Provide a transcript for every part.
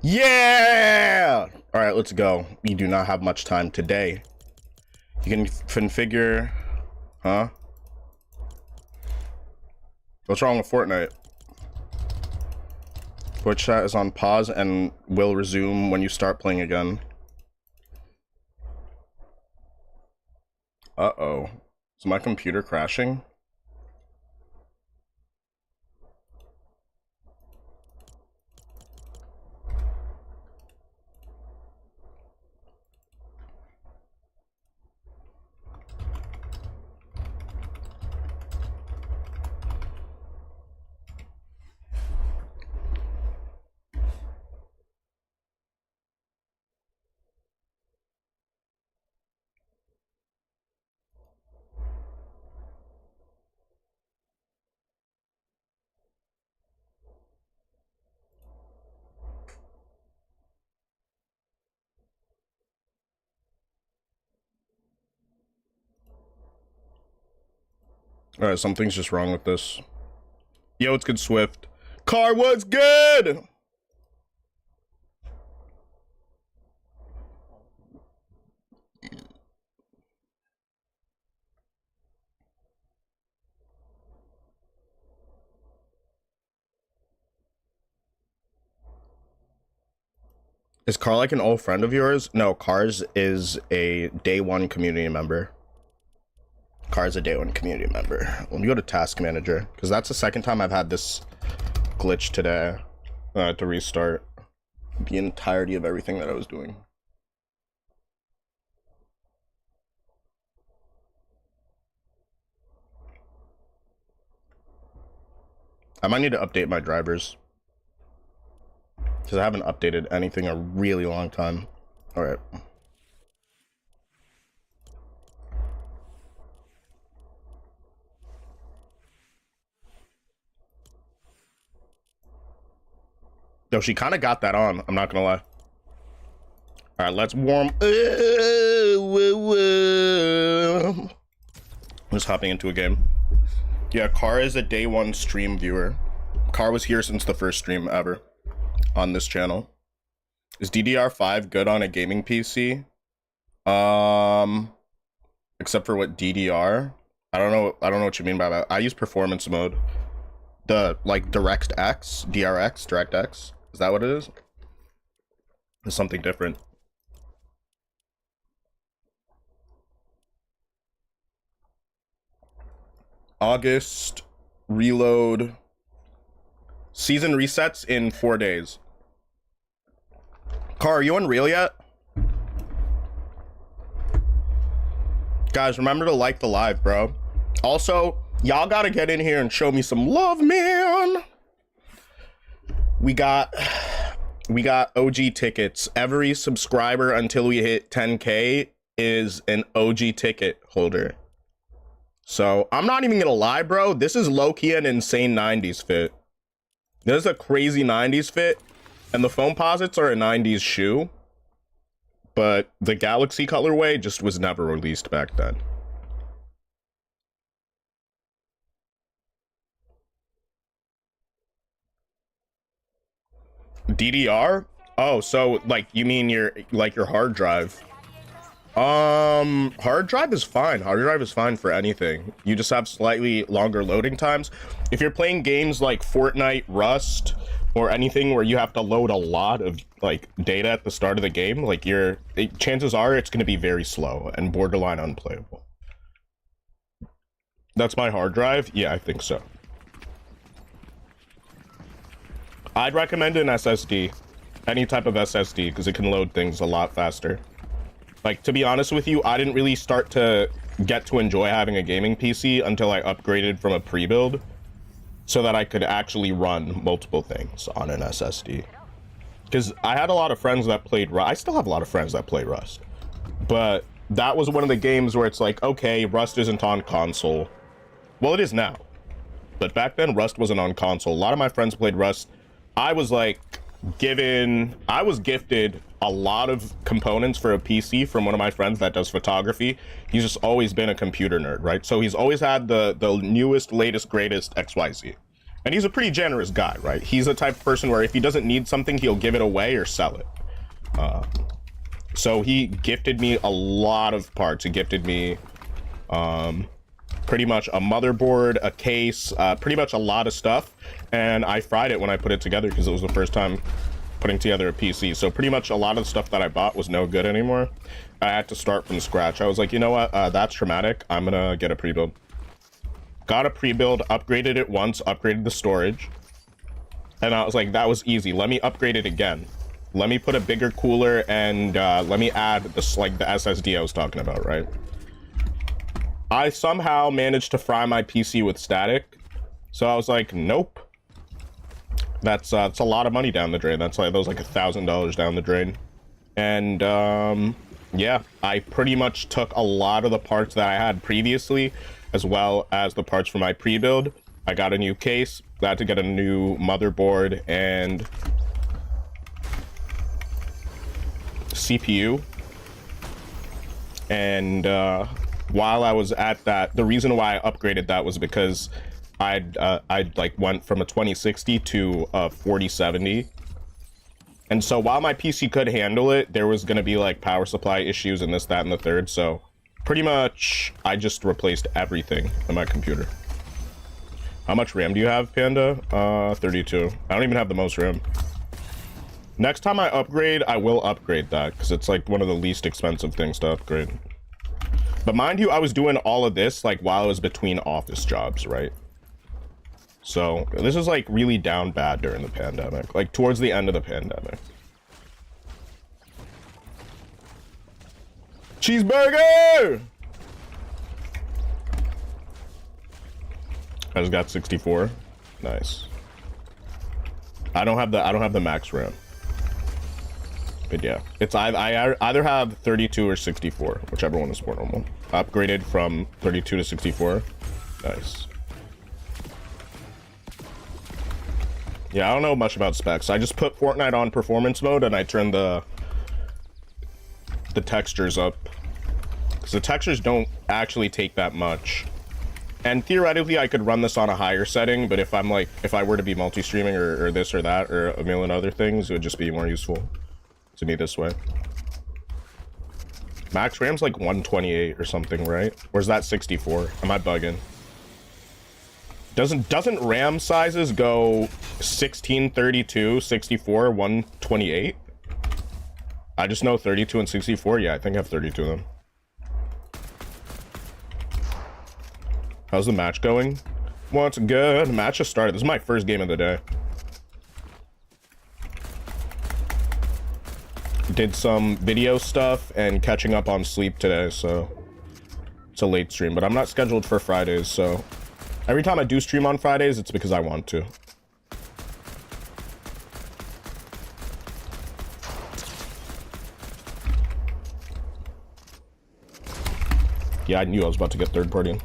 Yeah! All right, let's go. We do not have much time today. You can configure, huh? What's wrong with Fortnite? Twitch chat is on pause and will resume when you start playing again. Uh-oh. Is my computer crashing? Alright, something's just wrong with this. Yo, it's good, Swift. Car, what's good? Is Car like an old friend of yours? No, Cars is a day one community member. Car's a day one community member. Let me go to task manager, because that's the second time I've had this glitch today. To restart the entirety of everything that I was doing. I might need to update my drivers, because I haven't updated anything in a really long time. All right. No, she kind of got that on. I'm not gonna lie. All right, let's warm. Just hopping into a game. Yeah, Car is a day one stream viewer. Car was here since the first stream ever on this channel. Is DDR5 good on a gaming PC? Except for what DDR? I don't know what you mean by that. I use performance mode. The like DirectX, DRX, DirectX. Is that what it is? It's something different. August reload. Season resets in 4 days. Car, are you Unreal yet? Guys, remember to like the live, bro. Also, y'all gotta get in here and show me some love, man. We got OG tickets. Every subscriber until we hit 10K is an OG ticket holder. So I'm not even gonna lie, bro. This is low-key an insane 90s fit. This is a crazy 90s fit, and the foam posits are a 90s shoe, but the Galaxy colorway just was never released back then. DDR? Oh, so like you mean your hard drive? Hard drive is fine. Hard drive is fine for anything. You just have slightly longer loading times. If you're playing games like Fortnite, Rust, or anything where you have to load a lot of like data at the start of the game, like chances are it's going to be very slow and borderline unplayable. That's my hard drive? Yeah, I think so. I'd recommend an SSD, any type of SSD, because it can load things a lot faster. Like, to be honest with you, I didn't really start to get to enjoy having a gaming PC until I upgraded from a pre-build so that I could actually run multiple things on an SSD. Because I had a lot of friends that played Rust. I still have a lot of friends that play Rust. But that was one of the games where it's like, okay, Rust isn't on console. Well, it is now. But back then, Rust wasn't on console. A lot of my friends played Rust. I was gifted a lot of components for a PC from one of my friends that does photography. He's just always been a computer nerd, right? So he's always had the newest, latest, greatest XYZ. And he's a pretty generous guy, right? He's the type of person where if he doesn't need something, he'll give it away or sell it. So he gifted me a lot of parts. He gifted me pretty much a motherboard, a case, pretty much a lot of stuff. And I fried it when I put it together because it was the first time putting together a PC. So pretty much a lot of the stuff that I bought was no good anymore. I had to start from scratch. I was like, you know what? That's traumatic. I'm gonna get a pre-build. Got a pre-build, upgraded it once, upgraded the storage. And I was like, that was easy. Let me upgrade it again. Let me put a bigger cooler and let me add this, like the SSD I was talking about, right? I somehow managed to fry my PC with static. So I was like, nope. That's a lot of money down the drain. That was like $1,000 down the drain. And yeah, I pretty much took a lot of the parts that I had previously, as well as the parts for my pre-build. I got a new case, I had to get a new motherboard and CPU. And while I was at that, the reason why I upgraded that was because I'd like went from a 2060 to a 4070. And so while my PC could handle it, there was going to be like power supply issues and this, that, and the third. So pretty much I just replaced everything in my computer. How much RAM do you have, Panda? 32. I don't even have the most RAM. Next time I upgrade, I will upgrade that because it's like one of the least expensive things to upgrade. But mind you, I was doing all of this like while I was between office jobs, right? So this is like really down bad during the pandemic, like towards the end of the pandemic. Cheeseburger! I just got 64. Nice. I don't have the max RAM. But yeah, it's I either have 32 or 64, whichever one is more normal. Upgraded from 32 to 64. Nice. Yeah, I don't know much about specs. I just put Fortnite on performance mode and I turned the textures up. Because the textures don't actually take that much. And theoretically, I could run this on a higher setting, but if I were to be multi-streaming or this or that or a million other things, it would just be more useful to me this way. Max RAM's like 128 or something, right? Or is that 64? Am I bugging? Doesn't RAM sizes go 16, 32, 64, 128? I just know 32 and 64. Yeah, I think I have 32 of them. How's the match going? What's good? The match just started. This is my first game of the day. Did some video stuff and catching up on sleep today, so it's a late stream, but I'm not scheduled for Fridays, so every time I do stream on Fridays, it's because I want to. Yeah, I knew I was about to get third party.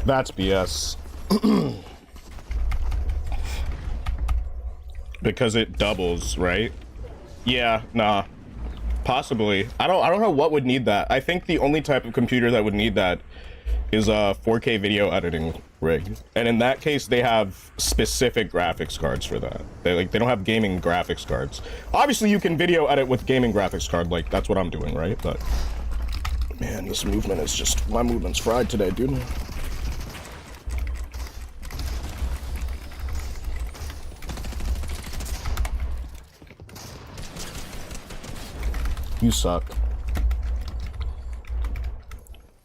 That's BS. Because it doubles, right? Yeah, nah. Possibly. I don't know what would need that. I think the only type of computer that would need that is a 4K video editing rig. And in that case, they have specific graphics cards for that. They don't have gaming graphics cards. Obviously, you can video edit with gaming graphics card, like that's what I'm doing, right? But man, this movement is just, my movement's fried today, dude. You suck.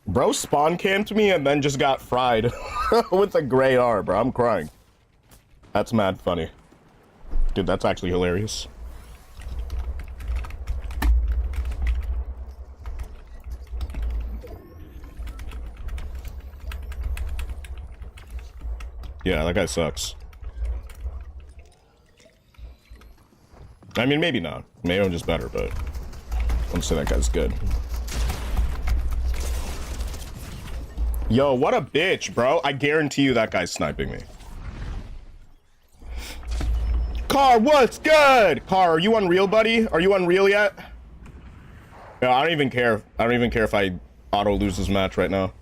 Bro spawn camped me and then just got fried with a gray R, bro. I'm crying. That's mad funny. Dude, that's actually hilarious. Yeah, that guy sucks. I mean, maybe not. Maybe I'm just better, but I'm say that guy's good. Yo, what a bitch, bro. I guarantee you that guy's sniping me. Car, what's good? Car, are you Unreal, buddy? Are you Unreal yet? Yeah, I don't even care. I don't even care if I auto lose this match right now.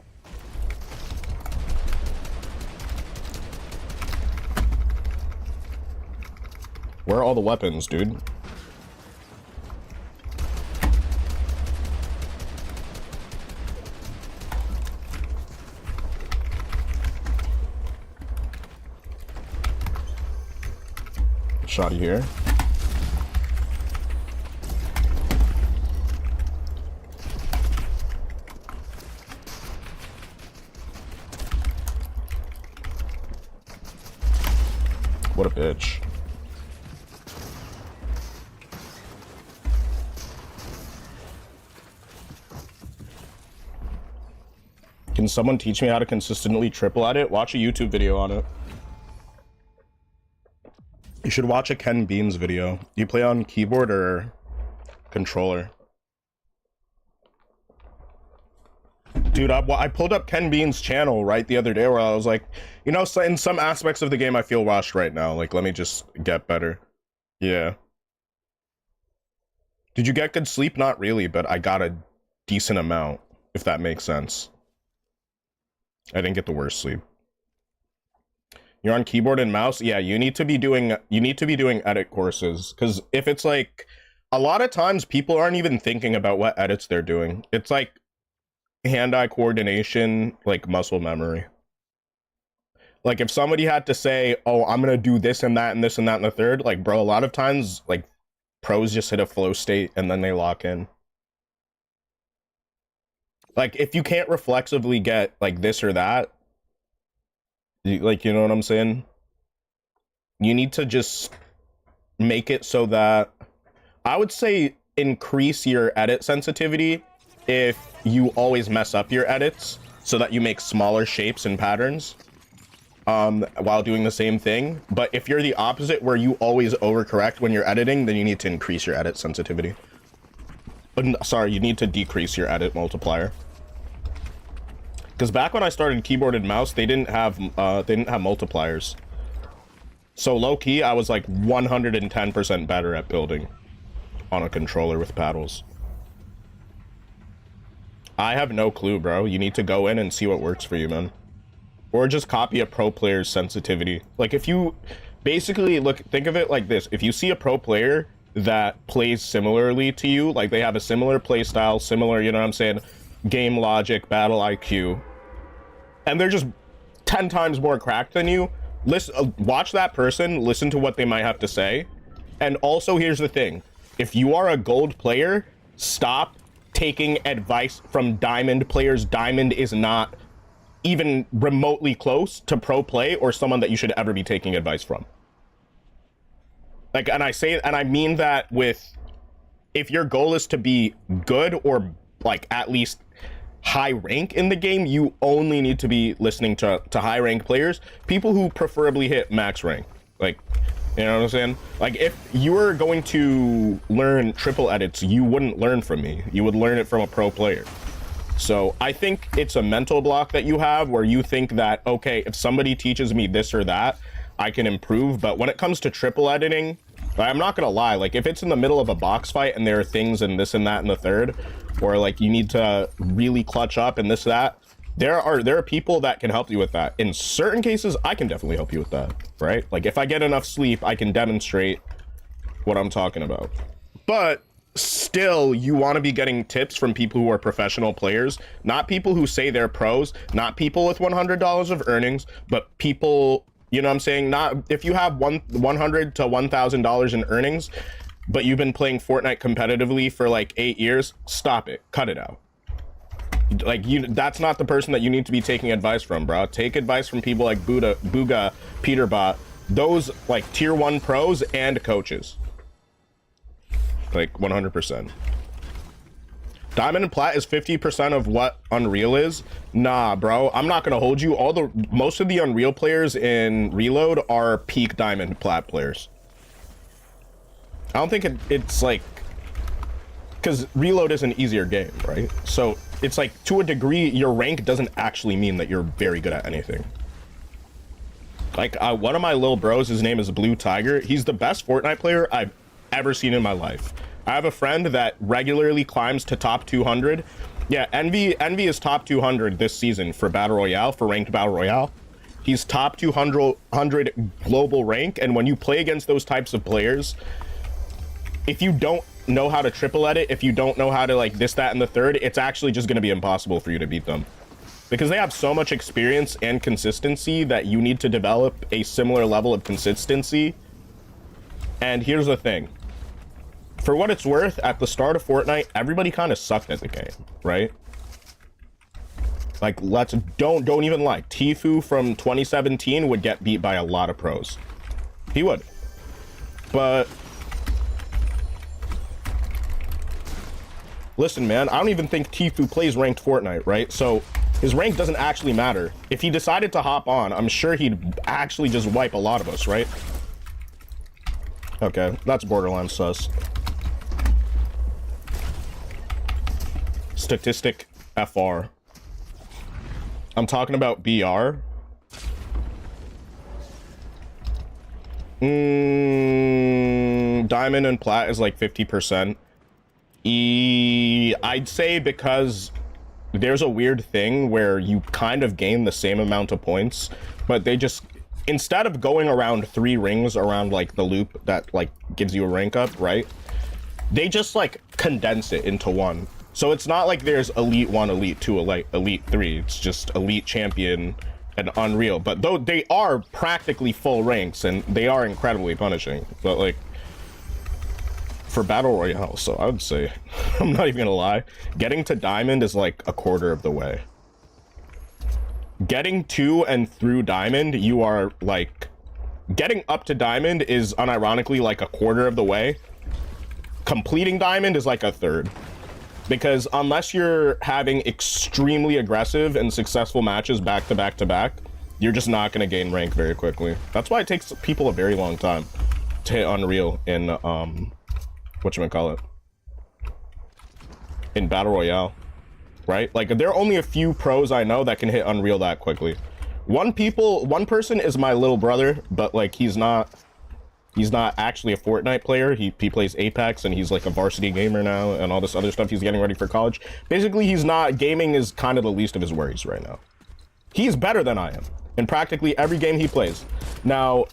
Where are all the weapons, dude? Shotty here. What a bitch. Can someone teach me how to consistently triple at it? Watch a YouTube video on it. You should watch a Ken Beans video. You play on keyboard or controller? Dude, I pulled up Ken Beans' channel right the other day where I was like, you know, so in some aspects of the game I feel rushed right now. Like, let me just get better. Yeah. Did you get good sleep? Not really, but I got a decent amount, if that makes sense. I didn't get the worst sleep. You're on keyboard and mouse? Yeah, you need to be doing edit courses, because if it's like, a lot of times people aren't even thinking about what edits they're doing. It's like hand-eye coordination, like muscle memory. Like if somebody had to say, oh, I'm gonna do this and that and this and that and the third, like, bro, a lot of times like pros just hit a flow state and then they lock in. Like if you can't reflexively get like this or that, like, you know what I'm saying? You need to just make it so that, I would say increase your edit sensitivity if you always mess up your edits so that you make smaller shapes and patterns while doing the same thing. But if you're the opposite where you always overcorrect when you're editing, then you need to increase your edit sensitivity. Sorry, you need to decrease your edit multiplier. Because back when I started keyboard and mouse, they didn't have multipliers. So low key, I was like 110% better at building on a controller with paddles. I have no clue, bro. You need to go in and see what works for you, man. Or just copy a pro player's sensitivity. Like if you basically think of it like this. If you see a pro player that plays similarly to you, like they have a similar play style, similar, you know what I'm saying, game logic, battle IQ, and they're just 10 times more cracked than you, watch that person, listen to what they might have to say. And also, here's the thing. If you are a gold player, stop taking advice from diamond players. Diamond is not even remotely close to pro play or someone that you should ever be taking advice from. Like, and I mean that with, if your goal is to be good or like at least high rank in the game, you only need to be listening to high rank players, people who preferably hit max rank. Like, you know what I'm saying? Like if you were going to learn triple edits, you wouldn't learn from me. You would learn it from a pro player. So I think it's a mental block that you have where you think that, okay, if somebody teaches me this or that, I can improve. But when it comes to triple editing, I'm not gonna lie, like if it's in the middle of a box fight and there are things and this and that and the third, or like you need to really clutch up and this, that, there are people that can help you with that. In certain cases, I can definitely help you with that, right? Like if I get enough sleep, I can demonstrate what I'm talking about. But still, you want to be getting tips from people who are professional players, not people who say they're pros, not people with $100 of earnings, but people, you know what I'm saying? Not if you have $100 to $1,000 in earnings, but you've been playing Fortnite competitively for like 8 years, stop it, cut it out. Like that's not the person that you need to be taking advice from, bro. Take advice from people like Booga, Peterbot, those like tier 1 pros and coaches. Like 100%. Diamond and Plat is 50% of what Unreal is. Nah, bro, I'm not gonna hold you. Most of the Unreal players in Reload are peak Diamond Plat players. I don't think it's like, because Reload is an easier game, right? So it's like, to a degree, your rank doesn't actually mean that you're very good at anything. Like, one of my little bros, his name is Blue Tiger. He's the best Fortnite player I've ever seen in my life. I have a friend that regularly climbs to top 200. Yeah, Envy is top 200 this season for Battle Royale, for ranked Battle Royale. He's top 200 global rank, and when you play against those types of players, if you don't know how to triple edit, if you don't know how to like this, that, and the third, it's actually just going to be impossible for you to beat them. Because they have so much experience and consistency that you need to develop a similar level of consistency. And here's the thing. For what it's worth, at the start of Fortnite, everybody kind of sucked at the game, right? Like, don't even lie. Tfue from 2017 would get beat by a lot of pros. He would. But listen, man, I don't even think Tfue plays ranked Fortnite, right? So his rank doesn't actually matter. If he decided to hop on, I'm sure he'd actually just wipe a lot of us, right? Okay, that's borderline sus. Statistic FR. I'm talking about BR. Diamond and plat is like 50%. I'd say because there's a weird thing where you kind of gain the same amount of points, but they just, instead of going around 3 rings around like the loop that like gives you a rank up, right? They just like condense it into one. So it's not like there's Elite 1, Elite 2, Elite 3. It's just Elite Champion and Unreal. But though they are practically full ranks and they are incredibly punishing. But like, for Battle Royale, so I would say, I'm not even gonna lie, getting to Diamond is like a quarter of the way. Getting to and through Diamond, you are like, getting up to Diamond is unironically like a quarter of the way. Completing Diamond is like a third. Because unless you're having extremely aggressive and successful matches back to back to back, you're just not going to gain rank very quickly. That's why it takes people a very long time to hit Unreal in, whatchamacallit, in Battle Royale, right? Like, there are only a few pros I know that can hit Unreal that quickly. One person is my little brother, but like, he's not actually a Fortnite player. He plays Apex and he's like a varsity gamer now and all this other stuff. He's getting ready for college. Basically, gaming is kind of the least of his worries right now. He's better than I am in practically every game he plays. Now,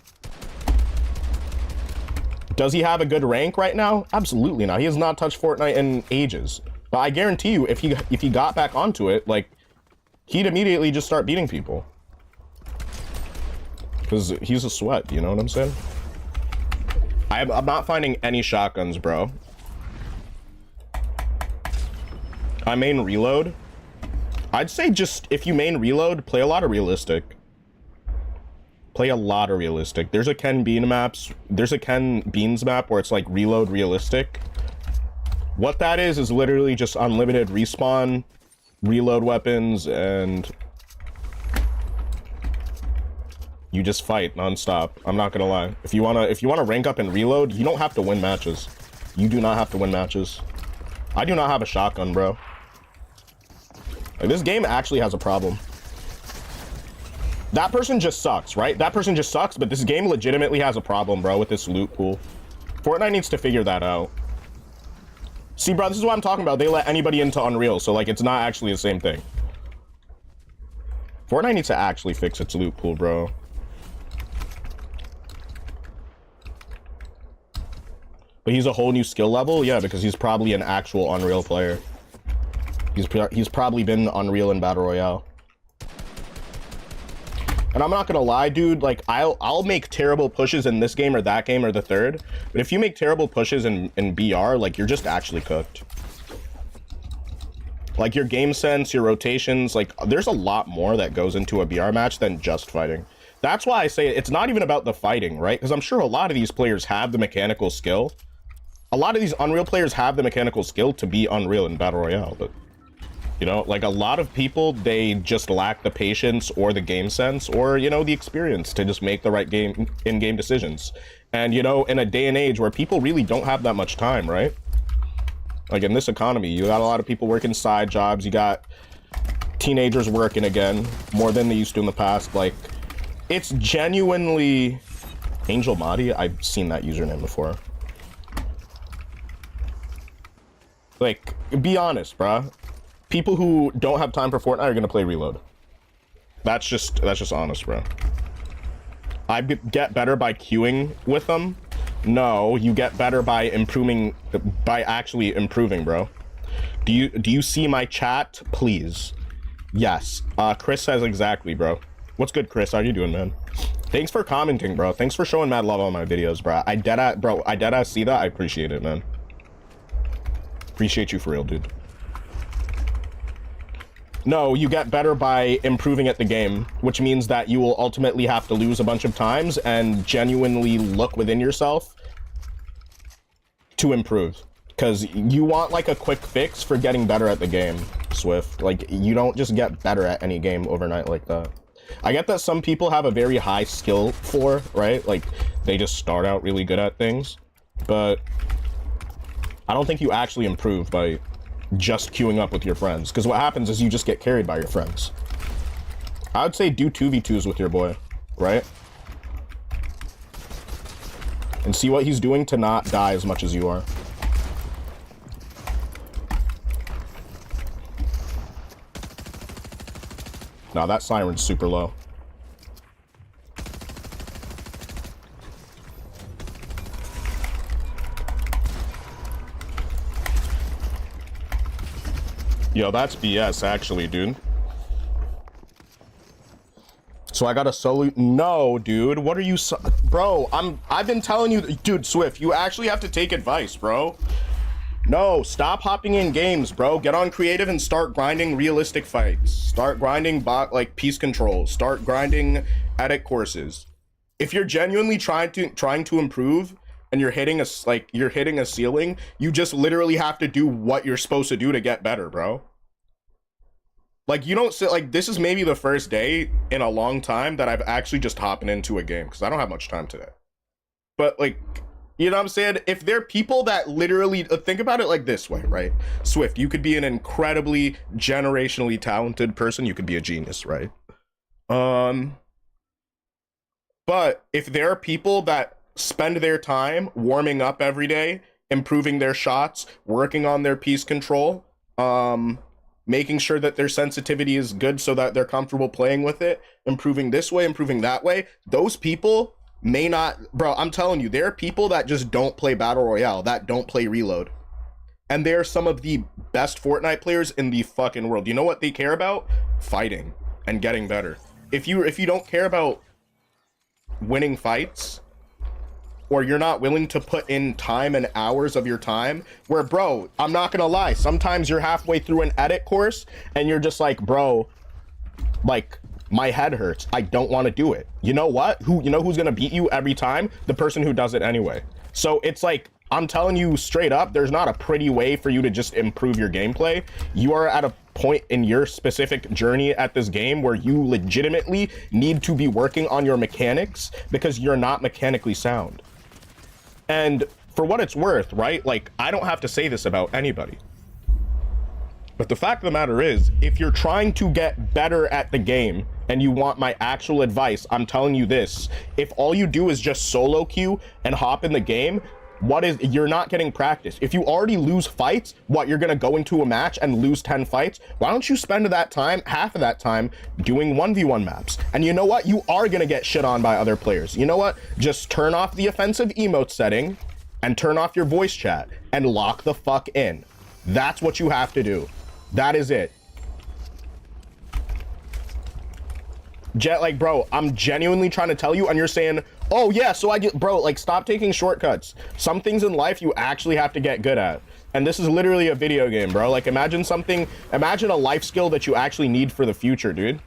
does he have a good rank right now? Absolutely not. He has not touched Fortnite in ages. But I guarantee you, if he got back onto it, like, he'd immediately just start beating people. Because he's a sweat, you know what I'm saying? I'm not finding any shotguns, bro. I main Reload. I'd say just, if you main Reload, play a lot of realistic. Play a lot of realistic. There's a Ken Beans map where it's like Reload realistic. What that is literally just unlimited respawn, reload weapons, and you just fight nonstop. I'm not gonna lie. If you wanna rank up and reload, you don't have to win matches. You do not have to win matches. I do not have a shotgun, bro. Like, this game actually has a problem. That person just sucks, right? That person just sucks, but this game legitimately has a problem, bro, with this loot pool. Fortnite needs to figure that out. See, bro, this is what I'm talking about. They let anybody into Unreal, so like, it's not actually the same thing. Fortnite needs to actually fix its loot pool, bro. But he's a whole new skill level? Yeah, because he's probably an actual Unreal player. He's probably been Unreal in Battle Royale. And I'm not gonna lie, dude, like, I'll make terrible pushes in this game or that game or the third, but if you make terrible pushes in BR, like, you're just actually cooked. Like, your game sense, your rotations, like, there's a lot more that goes into a BR match than just fighting. That's why I say it's not even about the fighting, right? Because I'm sure a lot of these players have the mechanical skill. A lot of these Unreal players have the mechanical skill to be Unreal in Battle Royale, but, you know, like, a lot of people, they just lack the patience or the game sense or, you know, the experience to just make the right in-game decisions. And, you know, in a day and age where people really don't have that much time, right? Like, in this economy, you got a lot of people working side jobs. You got teenagers working again, more than they used to in the past. Like, it's genuinely... Angel Mahdi? I've seen that username before. Like, be honest, bruh. People who don't have time for Fortnite are gonna play Reload. That's just honest, bro. I get better by queuing with them. No, you get better by improving, by actually improving, bro. Do you see my chat, please? Yes. Chris says exactly, bro. What's good, Chris? How you doing, man? Thanks for commenting, bro. Thanks for showing mad love on my videos, bro. I deadass see that. I appreciate it, man. Appreciate you for real, dude. No, you get better by improving at the game, which means that you will ultimately have to lose a bunch of times and genuinely look within yourself to improve. Because you want, like, a quick fix for getting better at the game, Swift. Like, you don't just get better at any game overnight like that. I get that some people have a very high skill for, right? Like, they just start out really good at things. But I don't think you actually improve by just queuing up with your friends, because what happens is you just get carried by your friends. I would say do 2v2s with your boy, right? And see what he's doing to not die as much as you are. Now that siren's super low. Yo, that's BS, actually, dude. So I got a solo... No, dude. What are you... Bro, I've been telling you... Dude, Swift, you actually have to take advice, bro. No, stop hopping in games, bro. Get on creative and start grinding realistic fights. Start grinding like peace control. Start grinding edit courses. If you're genuinely trying to improve... and you're hitting a ceiling, you just literally have to do what you're supposed to do to get better, bro. Like, you don't sit, like, this is maybe the first day in a long time that I've actually just hopping into a game, because I don't have much time today. But, like, you know what I'm saying? If there are people that literally, think about it like this way, right? Swift, you could be an incredibly generationally talented person. You could be a genius, right? But if there are people that spend their time warming up every day, improving their shots, working on their piece control, making sure that their sensitivity is good so that they're comfortable playing with it, improving this way, improving that way, those people may not... Bro, I'm telling you, there are people that just don't play Battle Royale, that don't play Reload. And they're some of the best Fortnite players in the fucking world. You know what they care about? Fighting and getting better. If you don't care about winning fights, or you're not willing to put in time and hours of your time, where, bro, I'm not gonna lie, sometimes you're halfway through an edit course and you're just like, bro, like, my head hurts, I don't want to do it. You know what? You know who's gonna beat you every time? The person who does it anyway. So it's like, I'm telling you straight up, there's not a pretty way for you to just improve your gameplay. You are at a point in your specific journey at this game where you legitimately need to be working on your mechanics because you're not mechanically sound. And for what it's worth, right? Like, I don't have to say this about anybody. But the fact of the matter is, if you're trying to get better at the game and you want my actual advice, I'm telling you this. If all you do is just solo queue and hop in the game, you're not getting practice. If you already lose fights, you're gonna go into a match and lose 10 fights? Why don't you spend that time, half of that time, doing 1v1 maps? And you know what? You are gonna get shit on by other players. You know what? Just turn off the offensive emote setting and turn off your voice chat and lock the fuck in. That's what you have to do. That is it. Like, bro, I'm genuinely trying to tell you, and you're saying, oh yeah, so I get... Bro, like, stop taking shortcuts. Some things in life you actually have to get good at. And this is literally a video game, bro. Like, imagine a life skill that you actually need for the future, dude.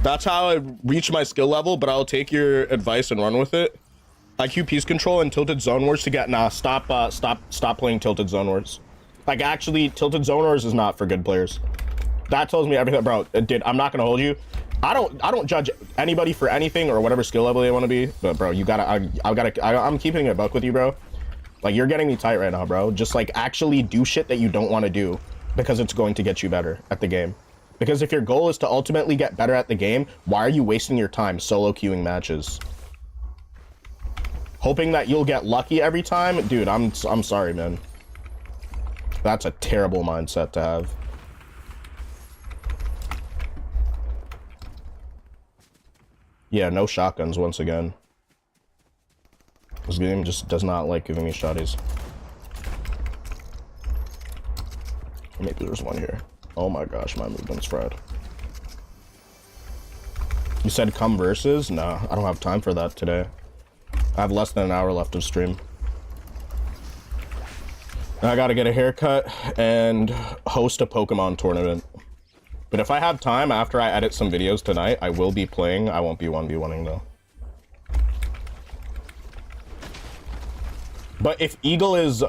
That's how I reach my skill level, but I'll take your advice and run with it. IQ Peace Control and Tilted Zone Wars to get stop playing Tilted Zone Wars. Like, actually, Tilted Zone Wars is not for good players. That tells me everything, bro. Dude, I'm not gonna hold you. I don't judge anybody for anything or whatever skill level they want to be, but bro, you gotta I'm keeping it a buck with you, bro. Like, you're getting me tight right now, bro. Just like actually do shit that you don't want to do because it's going to get you better at the game. Because if your goal is to ultimately get better at the game, why are you wasting your time solo queuing matches? Hoping that you'll get lucky every time? Dude, I'm sorry, man. That's a terrible mindset to have. Yeah, no shotguns once again. This game just does not like giving me shotties. Maybe there's one here. Oh my gosh, my movement's fried. You said come versus? Nah, I don't have time for that today. I have less than an hour left of stream. I gotta get a haircut and host a Pokemon tournament. But if I have time after I edit some videos tonight, I will be playing. I won't be 1v1ing though. But if Eagle is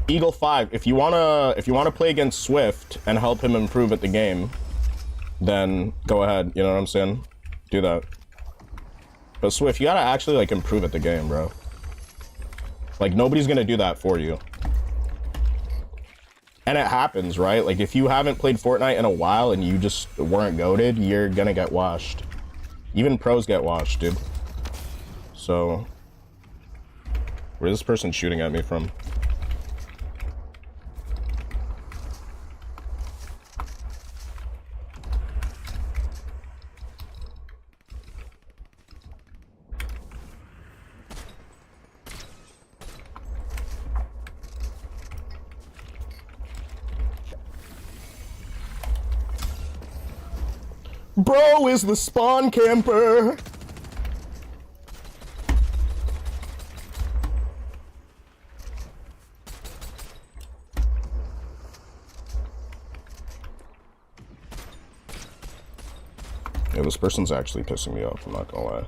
Eagle 5, if you wanna play against Swift and help him improve at the game, then go ahead. You know what I'm saying? Do that. But Swift, you gotta actually like improve at the game, bro. Like, nobody's gonna do that for you. And it happens, right? Like, if you haven't played Fortnite in a while and you just weren't goated, you're gonna get washed. Even pros get washed, dude. So, where's this person shooting at me from? Bro is the spawn camper. Yeah, this person's actually pissing me off, I'm not gonna lie.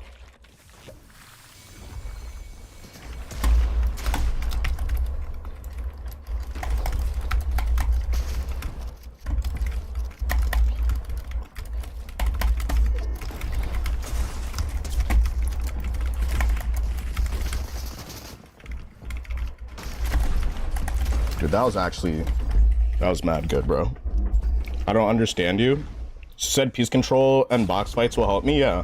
Dude, that was mad good, bro. I don't understand you. Said peace control and box fights will help me, yeah.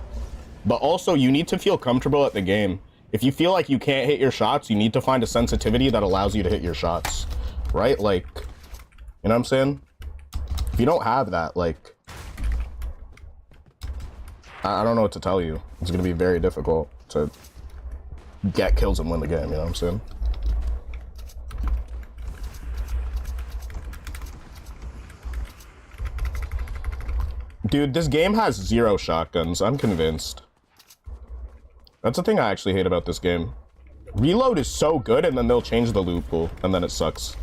But also, you need to feel comfortable at the game. If you feel like you can't hit your shots, you need to find a sensitivity that allows you to hit your shots, right? Like, you know what I'm saying? If you don't have that, like, I don't know what to tell you. It's gonna be very difficult to get kills and win the game, you know what I'm saying? Dude, this game has 0 shotguns, I'm convinced. That's the thing I actually hate about this game. Reload is so good, and then they'll change the loot pool, and then it sucks.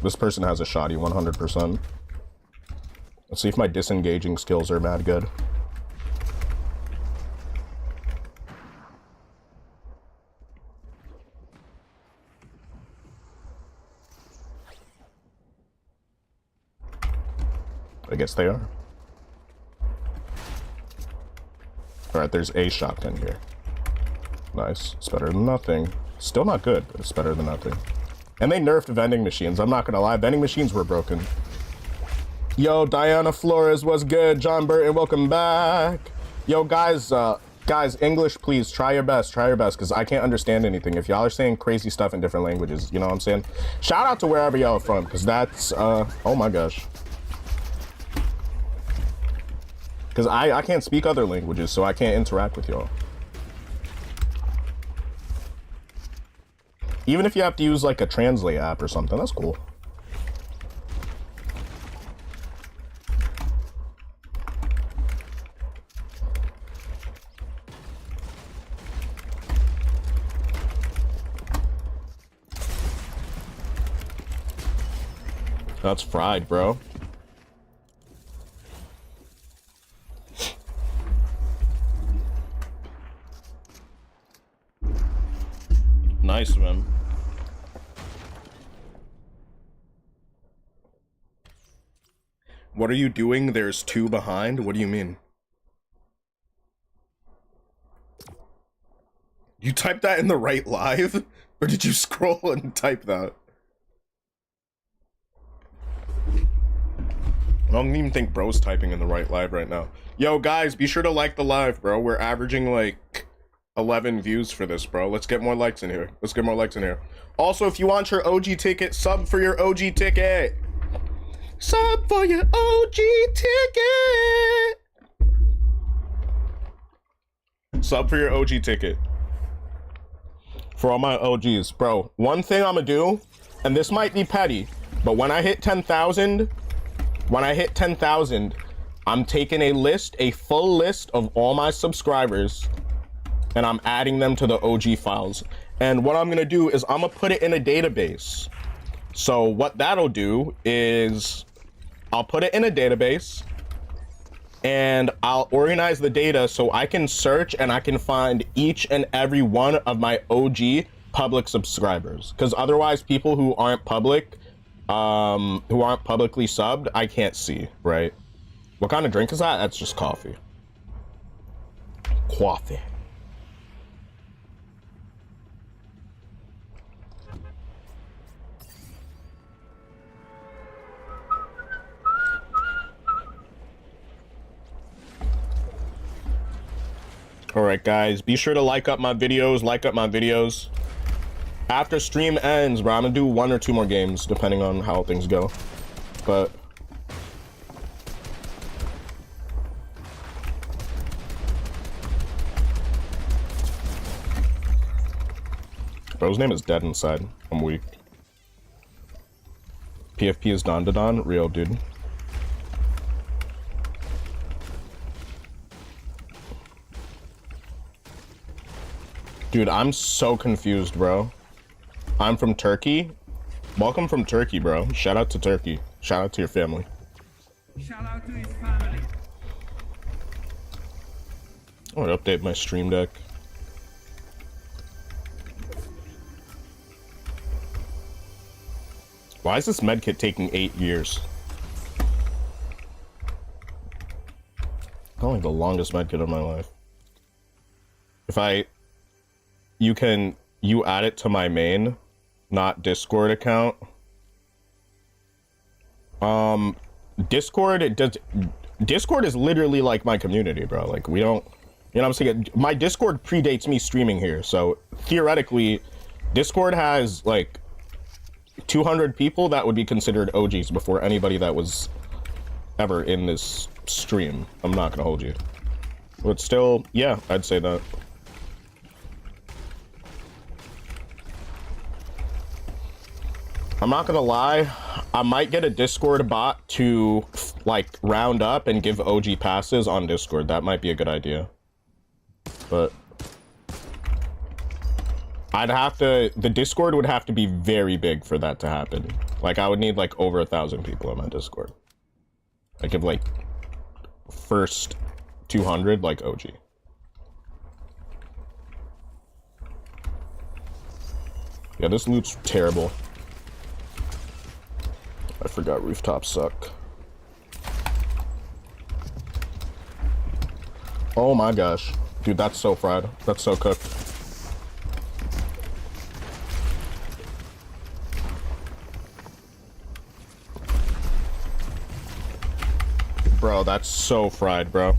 This person has a shotty, 100%. Let's see if my disengaging skills are mad good. I guess they are. Alright, there's a shotgun here. Nice. It's better than nothing. Still not good, but it's better than nothing. And they nerfed vending machines. I'm not gonna lie, vending machines were broken. Yo, Diana Flores, what's good? John Burton, welcome back. Yo, guys, English, please, try your best, because I can't understand anything. If y'all are saying crazy stuff in different languages, you know what I'm saying? Shout out to wherever y'all are from, because that's, oh my gosh. Because I can't speak other languages, so I can't interact with y'all. Even if you have to use like a translate app or something, that's cool. That's fried, bro. nice, man. What are you doing? There's 2 behind? What do you mean? You typed that in the right live? Or did you scroll and type that? I don't even think bro's typing in the right live right now. Yo, guys, be sure to like the live, bro. We're averaging like 11 views for this, bro. Let's get more likes in here. Let's get more likes in here. Also, if you want your OG ticket, sub for your OG ticket. Sub for your OG ticket. Sub for your OG ticket. For all my OGs, bro. One thing I'm gonna do, and this might be petty, but when I hit 10,000, I'm taking a full list of all my subscribers, and I'm adding them to the OG files. And what I'm gonna do is I'm gonna put it in a database. So what that'll do is I'll put it in a database and I'll organize the data so I can search and I can find each and every one of my OG public subscribers. Because otherwise people who aren't public, who aren't publicly subbed, I can't see, right? What kind of drink is that? That's just coffee. Coffee. All right, guys, be sure to like up my videos. After stream ends, bro, I'm gonna do 1 or 2 more games, depending on how things go. But bro's name is dead inside. I'm weak. PFP is Don Don. Real, dude. Dude, I'm so confused, bro. I'm from Turkey. Welcome from Turkey, bro. Shout out to Turkey. Shout out to your family. Shout out to his family. I'm gonna update my stream deck. Why is this medkit taking 8 years? Probably the longest medkit of my life. If you add it to my main, not Discord account. Discord is literally like my community, bro. Like, we don't, you know what I'm saying? My Discord predates me streaming here, so theoretically Discord has like 200 people that would be considered OGs before anybody that was ever in this stream. I'm not gonna hold you, but still, yeah, I'd say that. I'm not gonna lie, I might get a Discord bot to like round up and give OG passes on Discord. That might be a good idea. But the Discord would have to be very big for that to happen. Like, I would need like over 1,000 people on my Discord. I give like first 200 like OG. Yeah, this loot's terrible. I forgot rooftops suck. Oh my gosh. Dude, that's so fried. That's so cooked. Bro, that's so fried, bro.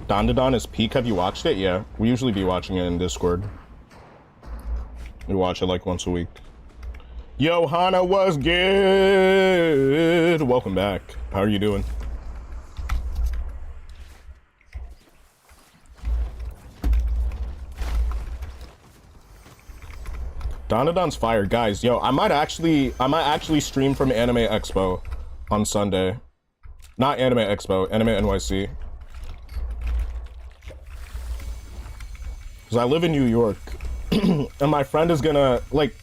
Don is peak. Have you watched it? Yeah. We usually be watching it in Discord. We watch it like once a week. Yo, Hana, was good? Welcome back. How are you doing? Don's fire, guys. Yo, I might actually stream from Anime Expo on Sunday. Not Anime Expo, Anime NYC. Cause I live in New York, and my friend is gonna like.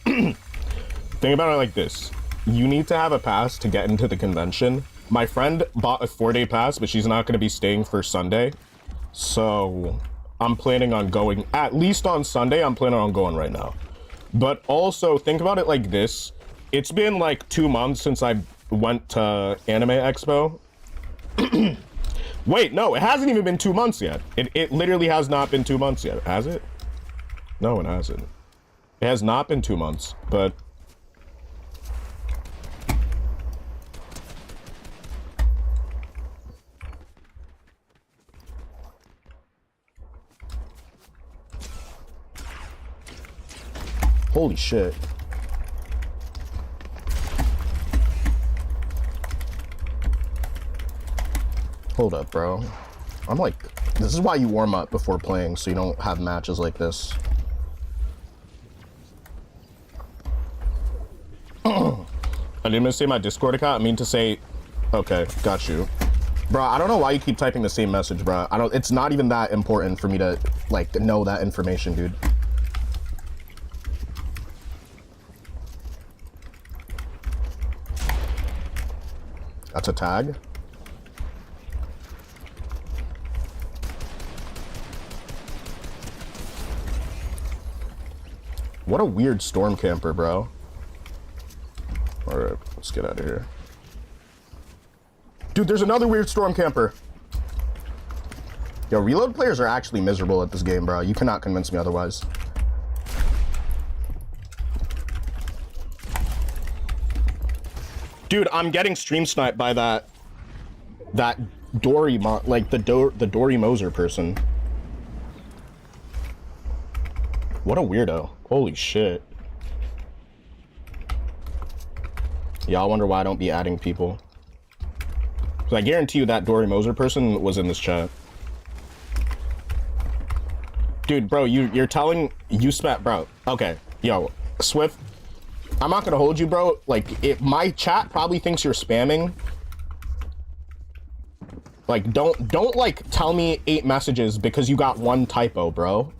Think about it like this. You need to have a pass to get into the convention. My friend bought a 4-day pass, but she's not going to be staying for Sunday. So I'm planning on going, at least on Sunday, I'm planning on going right now. But also, think about it like this. It's been like 2 months since I went to Anime Expo. Wait, no, it hasn't even been 2 months yet. It literally has not been 2 months yet, has it? No, it hasn't. It has not been 2 months, but... Holy shit. Hold up, bro. I'm like, this is why you warm up before playing, so you don't have matches like this. I didn't mean to say my Discord account, I mean to say, okay, got you. Bro, I don't know why you keep typing the same message, bro. It's not even that important for me to, like, know that information, dude. That's a tag. What a weird storm camper, bro. All right, let's get out of here. Dude, there's another weird storm camper. Yo, reload players are actually miserable at this game, bro. You cannot convince me otherwise. Dude, I'm getting stream sniped by that Dory, like the Dory Moser person. What a weirdo. Holy shit. Y'all wonder why I don't be adding people. So I guarantee you that Dory Moser person was in this chat. Dude, bro, you're telling you spat, bro. Okay, yo, Swift. I'm not gonna hold you, bro. Like, my chat probably thinks you're spamming. Like, don't like tell me 8 messages because you got 1 typo, bro.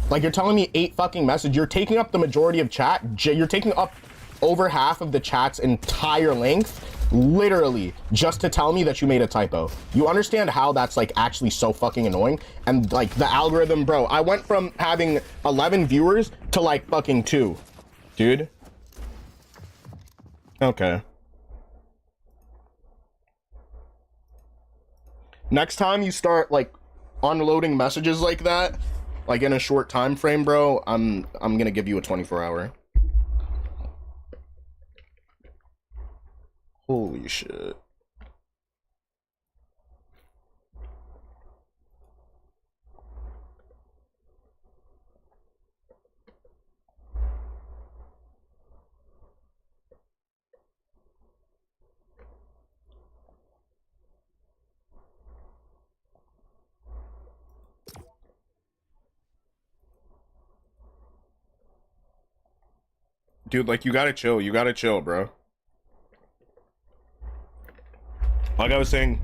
Like, you're telling me 8 fucking messages. You're taking up the majority of chat. You're taking up over half of the chat's entire length, literally, just to tell me that you made a typo. You understand how that's like actually so fucking annoying? And like the algorithm, bro, I went from having 11 viewers to like fucking 2. Dude. Okay. Next time you start like unloading messages like that, like in a short time frame, bro, I'm gonna give you a 24-hour. Holy shit. Dude, like, you gotta chill, bro. Like I was saying,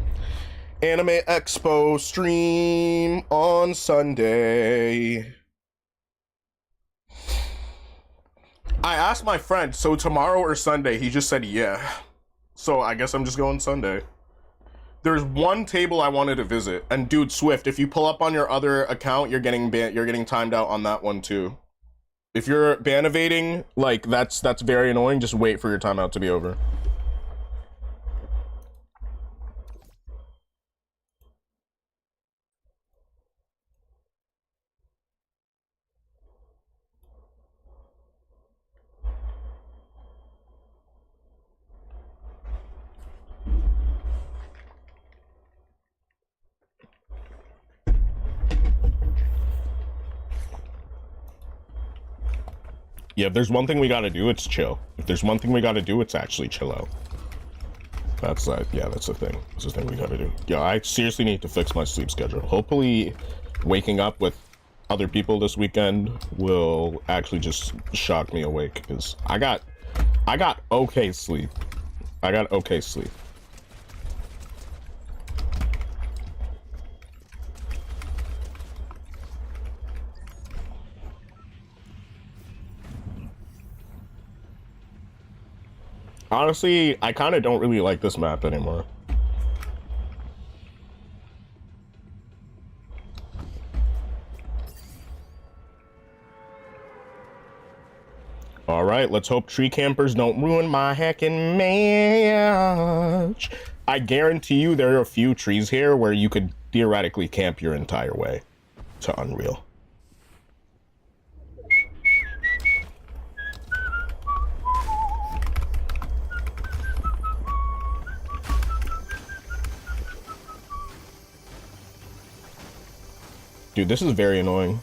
Anime Expo stream on Sunday. I asked my friend, so tomorrow or Sunday, he just said yeah. So I guess I'm just going Sunday. There's one table I wanted to visit, and dude, Swift, if you pull up on your other account, you're getting timed out on that one too. If you're ban evading, like, that's very annoying. Just wait for your timeout to be over. Yeah, if there's one thing we gotta do, it's chill. If there's one thing we gotta do, it's actually chill out. That's yeah, that's the thing. That's the thing we gotta do. Yeah, I seriously need to fix my sleep schedule. Hopefully, waking up with other people this weekend will actually just shock me awake, because I got okay sleep. I got okay sleep. Honestly, I kind of don't really like this map anymore. right, let's hope tree campers don't ruin my heckin' match. I guarantee you there are a few trees here where you could theoretically camp your entire way to Unreal. Dude, this is very annoying.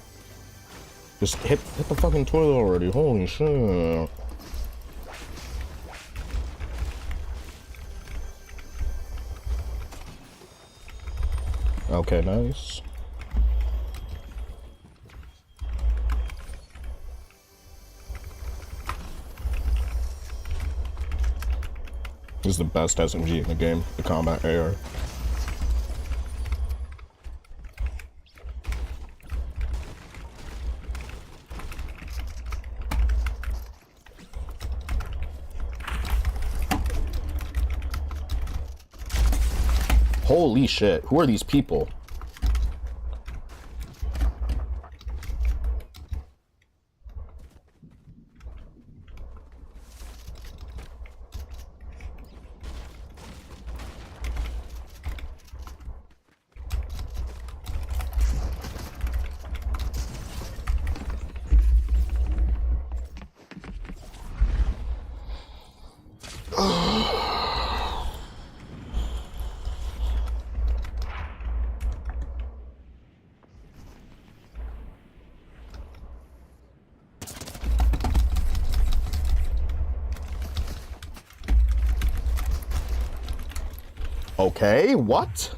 Just hit the fucking toilet already. Holy shit. Okay, nice. This is the best SMG in the game, the combat AR. Holy shit, who are these people? Okay, what?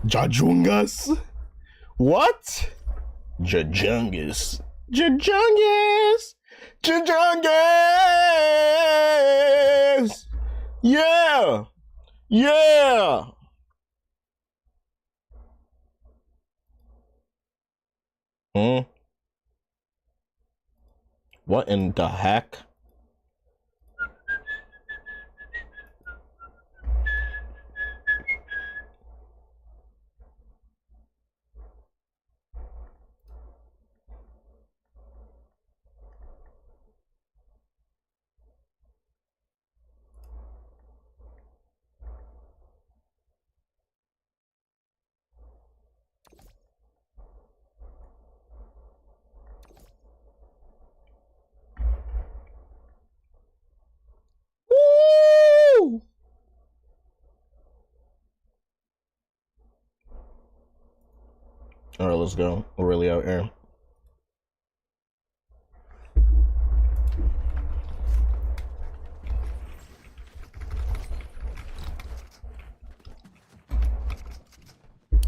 Jajungus? What? Jajungus. Yeah! Yeah! What in the heck? Woo! All right, let's go. We're really out here.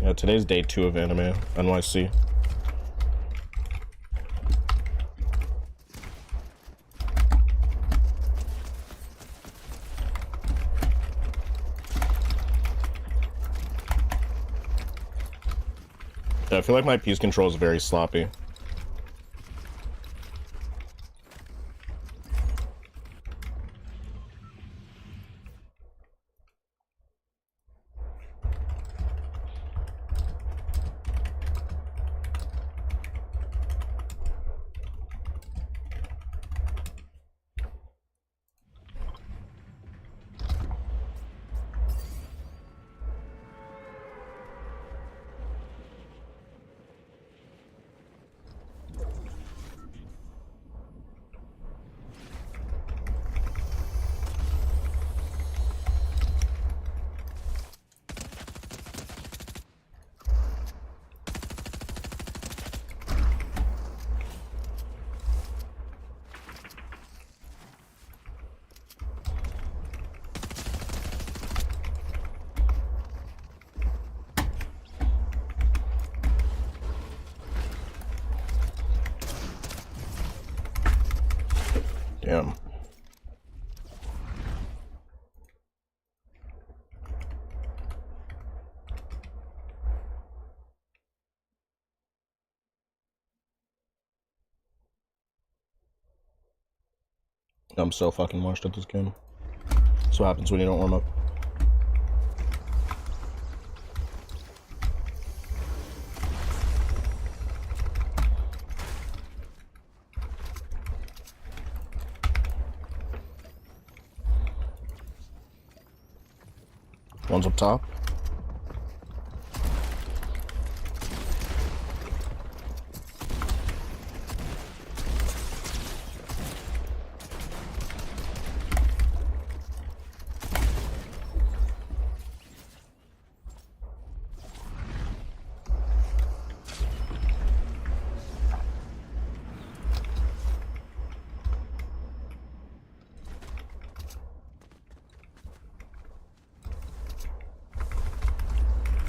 Yeah, today's day 2 of anime, NYC. Yeah, I feel like my piece control is very sloppy. I'm so fucking washed at this game. That's what happens when you don't warm up. One's up top.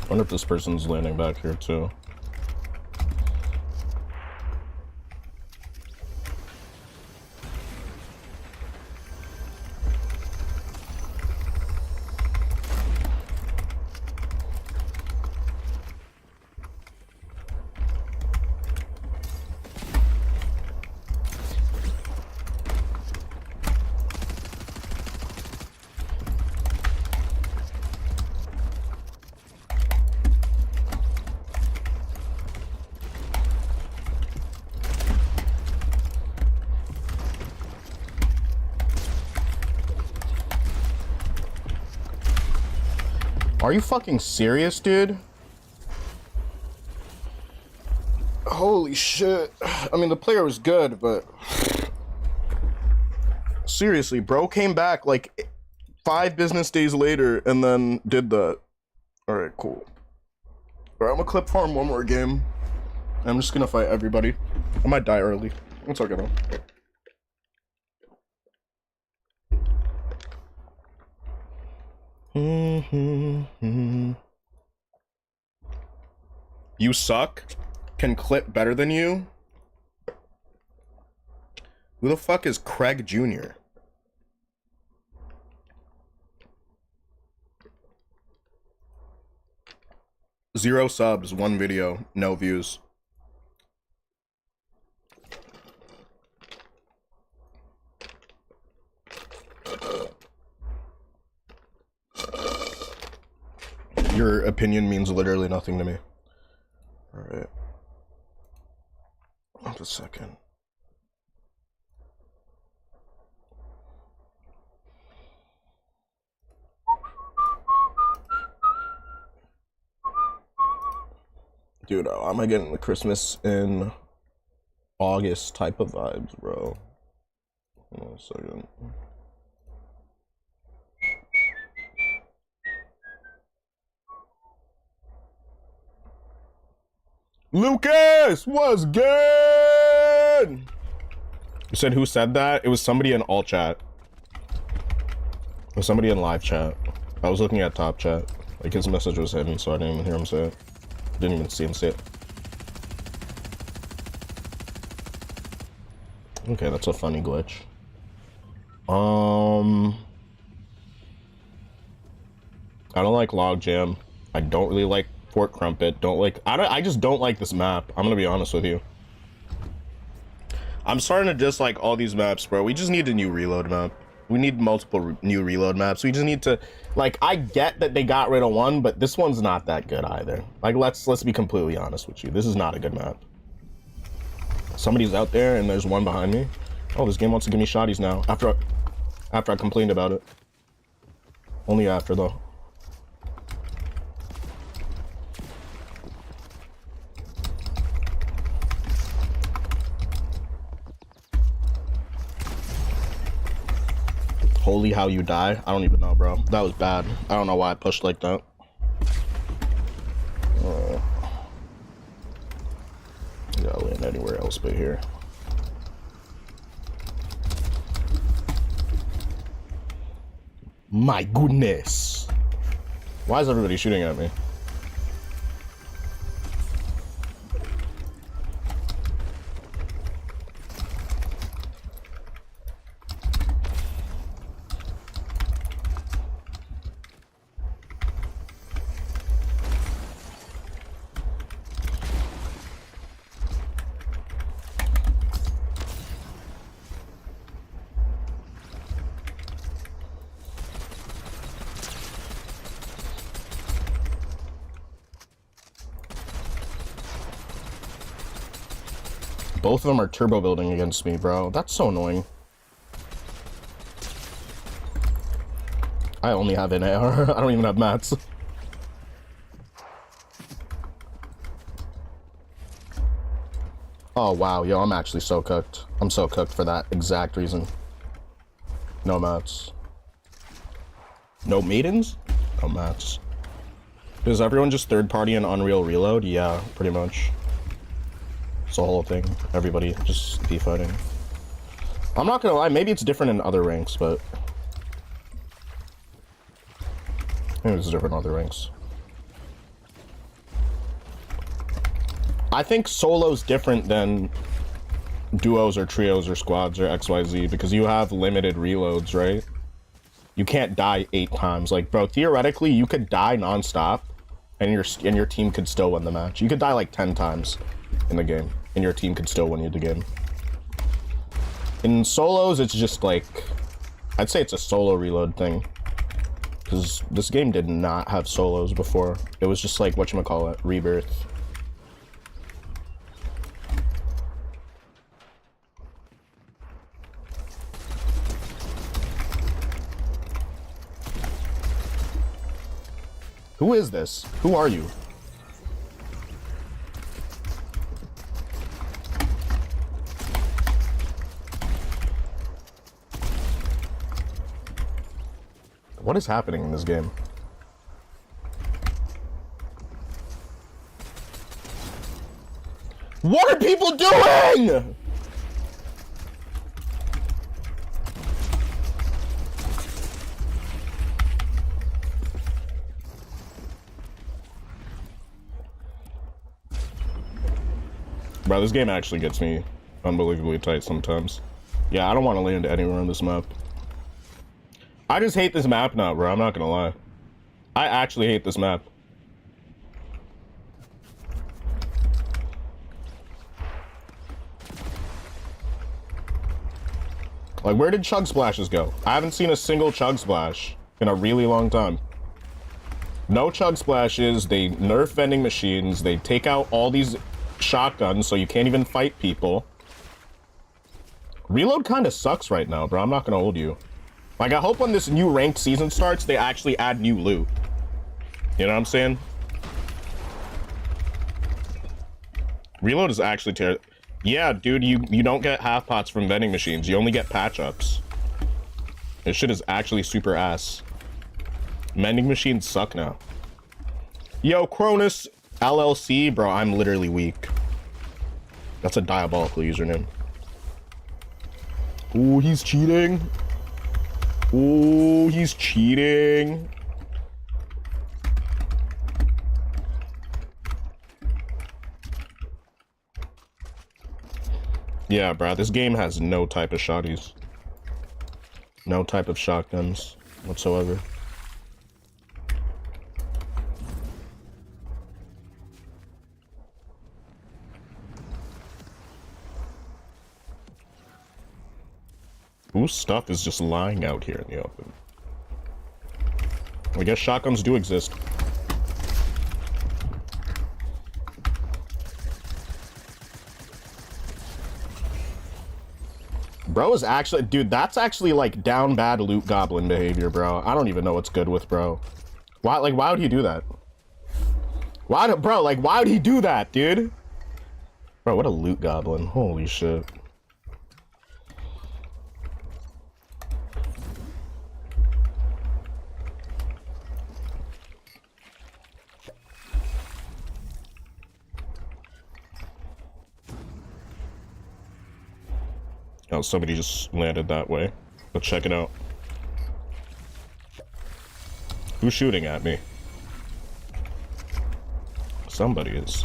I wonder if this person's landing back here too. Are you fucking serious, dude? Holy shit. I mean, the player was good, but... Seriously, bro came back like 5 business days later and then did that. Alright, cool. Alright, I'm gonna clip farm one more game. I'm just gonna fight everybody. I might die early. It's okay though. You suck? Can clip better than you? Who the fuck is Craig Jr.? Zero subs, 1 video, no views. Your opinion means literally nothing to me. Alright. Just a second. Dude, how am I getting the Christmas in August type of vibes, bro? Hold on a second. Lucas, what's good? You said who said that? It was somebody in alt chat. It was somebody in live chat. I was looking at top chat. Like his message was hidden, so I didn't even hear him say it. Didn't even see him say it. Okay, that's a funny glitch. I don't like Logjam. I don't really like Fort Crumpet. I just don't like this map. I'm gonna be honest with you. I'm starting to dislike all these maps, bro. We just need a new reload map. We need multiple new reload maps. We just need to, like, I get that they got rid of one, but this one's not that good either. Like, let's be completely honest with you. This is not a good map. Somebody's out there and there's one behind me. Oh, this game wants to give me shotties now. After I complained about it. Only after though. Holy how you die? I don't even know, bro. That was bad. I don't know why I pushed like that. Gotta land anywhere else but here. My goodness. Why is everybody shooting at me? Both of them are turbo building against me, bro. That's so annoying. I only have an AR. I don't even have mats. Oh, wow. Yo, I'm actually so cooked. I'm so cooked for that exact reason. No mats. No maidens? No mats. Is everyone just third party in Unreal Reload? Yeah, pretty much. It's the whole thing. Everybody just defighting. I'm not gonna lie, maybe it's different in other ranks, but maybe it's different in other ranks. I think solo's different than duos or trios or squads or XYZ because you have limited reloads, right? You can't die 8 times. Like, bro, theoretically, you could die non-stop and your team could still win the match. You could die like 10 times in the game and your team could still win you the game. In solos, it's just like, I'd say it's a solo reload thing. Because this game did not have solos before. It was just like, whatchamacallit, Rebirth. Who is this? Who are you? What is happening in this game? What are people doing? Bro, this game actually gets me unbelievably tight sometimes. Yeah, I don't want to land anywhere on this map. I just hate this map now, bro. I'm not gonna lie. I actually hate this map. Like, where did chug splashes go? I haven't seen a single chug splash in a really long time. No chug splashes. They nerf vending machines. They take out all these shotguns so you can't even fight people. Reload kind of sucks right now, bro. I'm not gonna hold you. Like, I hope when this new ranked season starts, they actually add new loot. You know what I'm saying? Reload is actually terrible. Yeah, dude, you don't get half pots from vending machines. You only get patch ups. This shit is actually super ass. Vending machines suck now. Yo, Cronus LLC, bro, I'm literally weak. That's a diabolical username. Ooh, he's cheating. Ooh, he's cheating. Yeah, bro, this game has no type of shotties. No type of shotguns whatsoever. Whose stuff is just lying out here in the open? I guess shotguns do exist. Bro is actually, dude, that's actually like down bad loot goblin behavior, bro. I don't even know what's good with, bro. Why would he do that? Bro, like, why would he do that, dude? Bro, what a loot goblin. Holy shit. Oh, somebody just landed that way. Let's check it out. Who's shooting at me? Somebody is.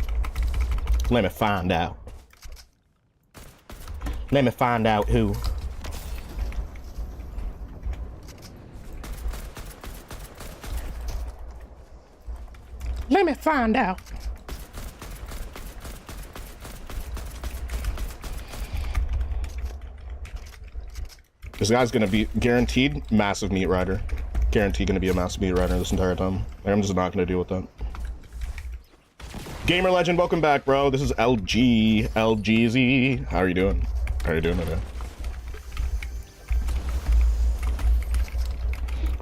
Let me find out. Let me find out who. Let me find out. This guy's gonna be guaranteed massive meat rider. Guaranteed gonna be a massive meat rider this entire time. I'm just not gonna deal with that. Gamer Legend, welcome back, bro. This is LGZ. How are you doing? How are you doing today?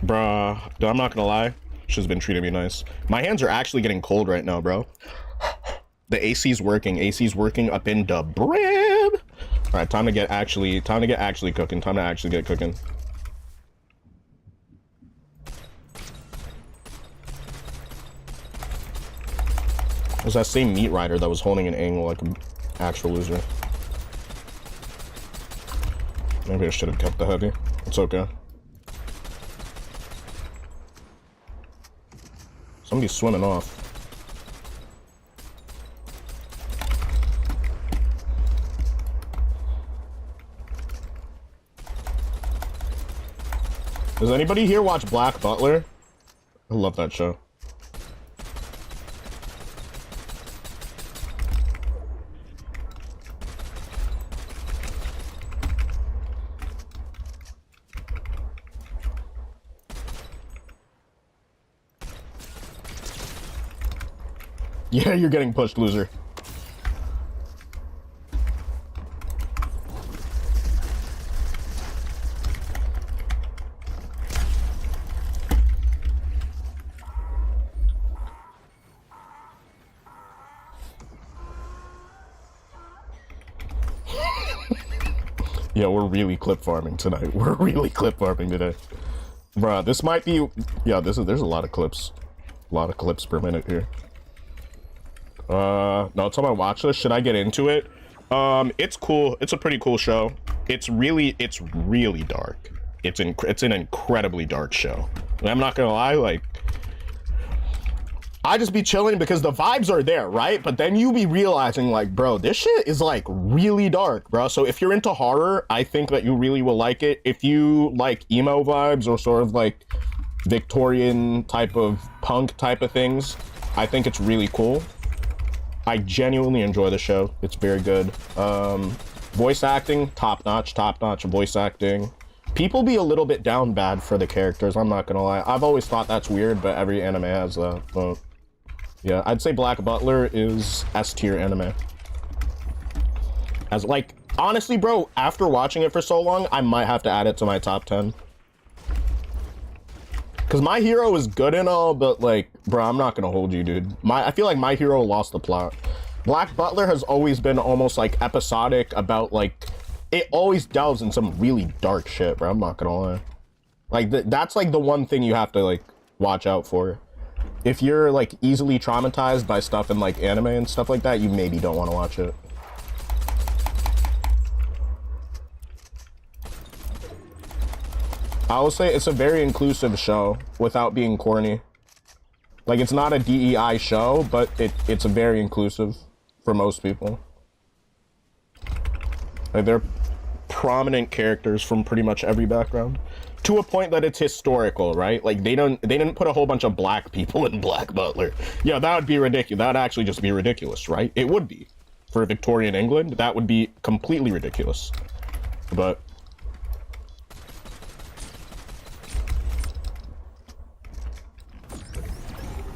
Bruh, dude, I'm not gonna lie. She's been treating me nice. My hands are actually getting cold right now, bro. The AC's working. AC's working up in the brim. All right, time to get actually cooking. Time to actually get cooking. It was that same meat rider that was holding an angle like an actual loser. Maybe I should have kept the heavy. It's okay. Somebody's swimming off. Does anybody here watch Black Butler? I love that show. Yeah, you're getting pushed, loser. Yeah, we're really clip farming tonight. We're really clip farming today. Bruh, this might be... Yeah, there's a lot of clips. A lot of clips per minute here. No, it's on my watch list. Should I get into it? It's cool. It's a pretty cool show. It's really dark. It's an incredibly dark show. And I'm not gonna lie, like, I just be chilling because the vibes are there, right? But then you be realizing, like, bro, this shit is like really dark, bro. So if you're into horror, I think that you really will like it. If you like emo vibes or sort of like Victorian type of punk type of things, I think it's really cool. I genuinely enjoy the show. It's very good. Voice acting, top notch voice acting. People be a little bit down bad for the characters, I'm not gonna lie. I've always thought that's weird, but every anime has that. But yeah, I'd say Black Butler is S tier anime. As like, honestly, bro, after watching it for so long, I might have to add it to my top 10. Because My Hero is good and all, but like, bro, I'm not gonna hold you, dude. I feel like My Hero lost the plot. Black Butler has always been almost like episodic about like, it always delves in some really dark shit, bro. I'm not gonna lie. Like, that's like the one thing you have to like watch out for. If you're like easily traumatized by stuff in like anime and stuff like that, you maybe don't want to watch it. I will say it's a very inclusive show without being corny. Like, it's not a DEI show, but it's very inclusive for most people. Like, they're prominent characters from pretty much every background. To a point that it's historical, right? Like, they didn't put a whole bunch of black people in Black Butler. Yeah, that would be ridiculous. That would actually just be ridiculous, right? It would be. For Victorian England, that would be completely ridiculous. But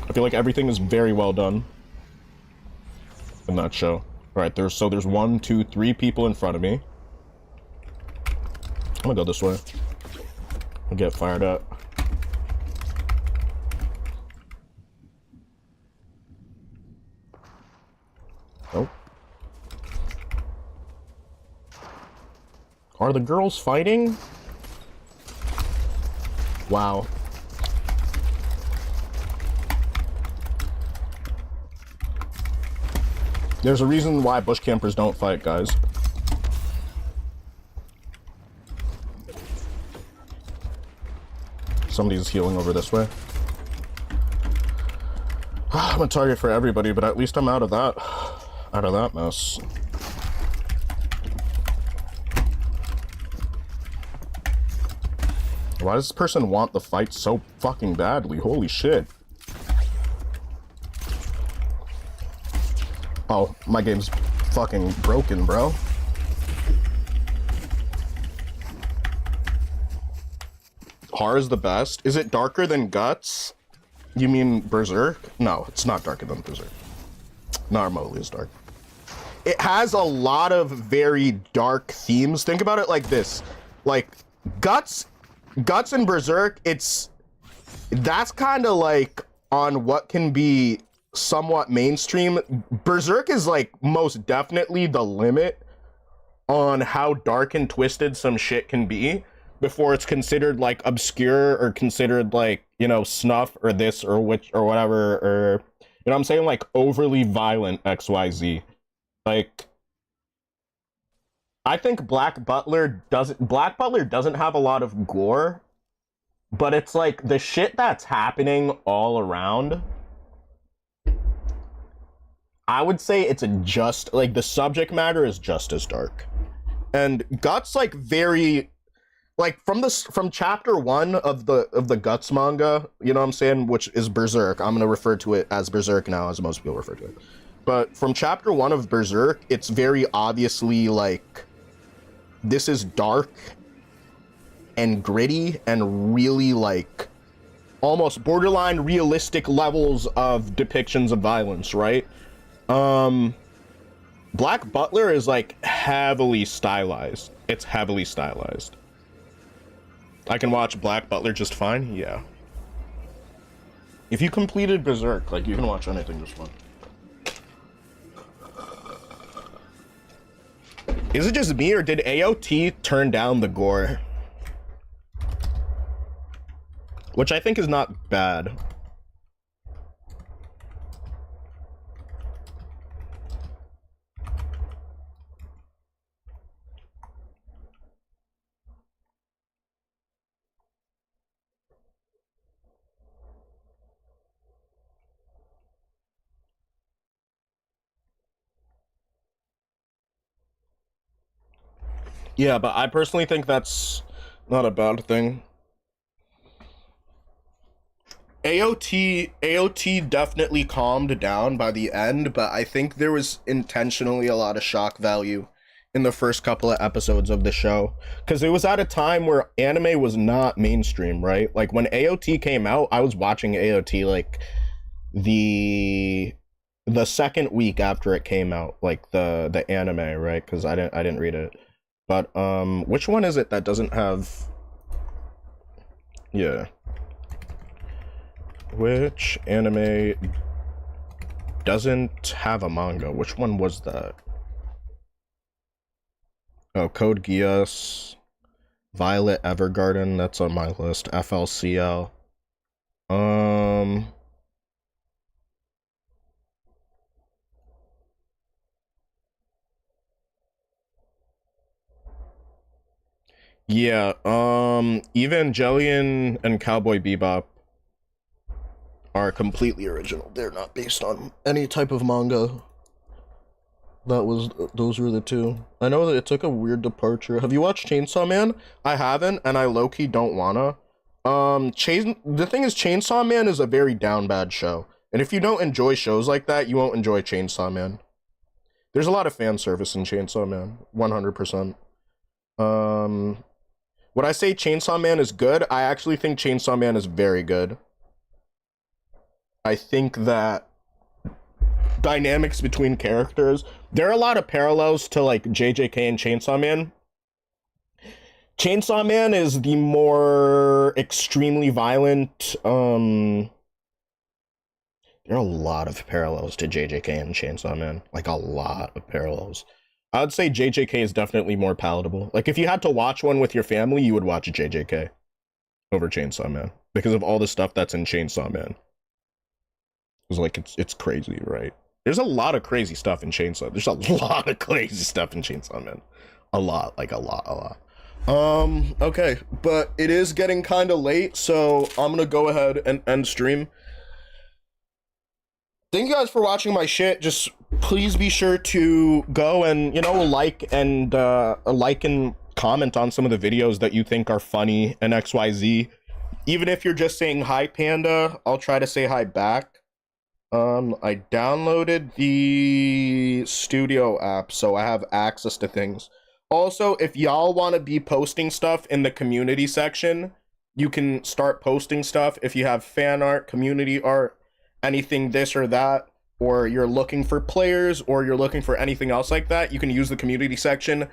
I feel like everything is very well done in that show. All right, there's 1, 2, 3 people in front of me. I'm gonna go this way. I'll get fired up. Nope. Are the girls fighting? Wow. There's a reason why bush campers don't fight, guys. Somebody's healing over this way. I'm a target for everybody, but at least I'm out of that mess. Why does this person want the fight so fucking badly? Holy shit. Oh, my game's fucking broken, bro. Horror's the best. Is it darker than Guts? You mean Berserk? No, it's not darker than Berserk. not remotely as dark. It has a lot of very dark themes. Think about it like this. Like, Guts and Berserk, that's kind of like on what can be somewhat mainstream. Berserk is like most definitely the limit on how dark and twisted some shit can be before it's considered like obscure or considered like, you know, snuff or this or which or whatever, or, you know what I'm saying, like overly violent XYZ. Like, I think Black Butler doesn't have a lot of gore, but it's like the shit that's happening all around. I would say it's just like the subject matter is just as dark. And Guts like very like from chapter 1 of the Guts manga, you know what I'm saying, which is Berserk. I'm gonna refer to it as Berserk now, as most people refer to it. But from chapter 1 of Berserk, it's very obviously like this is dark and gritty and really like almost borderline realistic levels of depictions of violence, right? Black Butler is like heavily stylized. It's heavily stylized. I can watch Black Butler just fine, yeah. If you completed Berserk, like you can watch anything just fine. Is it just me, or did AOT turn down the gore? Which I think is not bad. Yeah, but I personally think that's not a bad thing. AOT definitely calmed down by the end, but I think there was intentionally a lot of shock value in the first couple of episodes of the show, because it was at a time where anime was not mainstream, right? Like when AOT came out, I was watching AOT like the second week after it came out, like the anime, right? Because I didn't read it. But which one is it that doesn't have? Yeah. Which anime doesn't have a manga? Which one was that? Oh, Code Geass, Violet Evergarden, that's on my list. FLCL. Yeah, Evangelion and Cowboy Bebop are completely original. They're not based on any type of manga. Those were the two. I know that it took a weird departure. Have you watched Chainsaw Man? I haven't, and I low-key don't wanna. The thing is, Chainsaw Man is a very down bad show. And if you don't enjoy shows like that, you won't enjoy Chainsaw Man. There's a lot of fan service in Chainsaw Man, 100%. Would I say Chainsaw Man is good? I actually think Chainsaw Man is very good. I think that dynamics between characters, there are a lot of parallels to like JJK and Chainsaw Man. Chainsaw Man is the more extremely violent. There are a lot of parallels to JJK and Chainsaw Man, like a lot of parallels. I would say JJK is definitely more palatable. Like if you had to watch one with your family, you would watch JJK over Chainsaw Man because of all the stuff that's in Chainsaw Man. It's like it's crazy, right? There's a lot of crazy stuff in Chainsaw. There's a lot of crazy stuff in Chainsaw Man. A lot. Okay, but it is getting kind of late, so I'm gonna go ahead and end stream. Thank you guys for watching my shit. Just please be sure to go and, you know, like and comment on some of the videos that you think are funny and XYZ. Even if you're just saying hi, Panda, I'll try to say hi back. I downloaded the Studio app, so I have access to things. Also, if y'all want to be posting stuff in the community section, you can start posting stuff. If you have fan art, community art, anything this or that, or you're looking for players, or you're looking for anything else like that, you can use the community section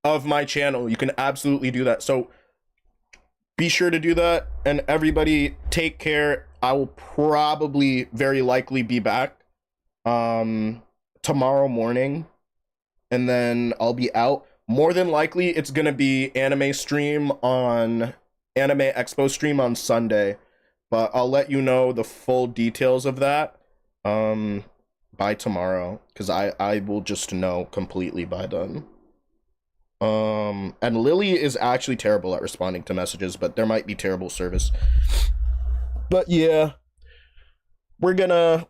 of my channel. You can absolutely do that. So be sure to do that. And everybody, take care. I will probably very likely be back tomorrow morning, and then I'll be out. More than likely, it's gonna be Anime Expo stream on Sunday, but I'll let you know the full details of that by tomorrow, because I will just know completely by then. And Lily is actually terrible at responding to messages, but there might be terrible service. But yeah, we're gonna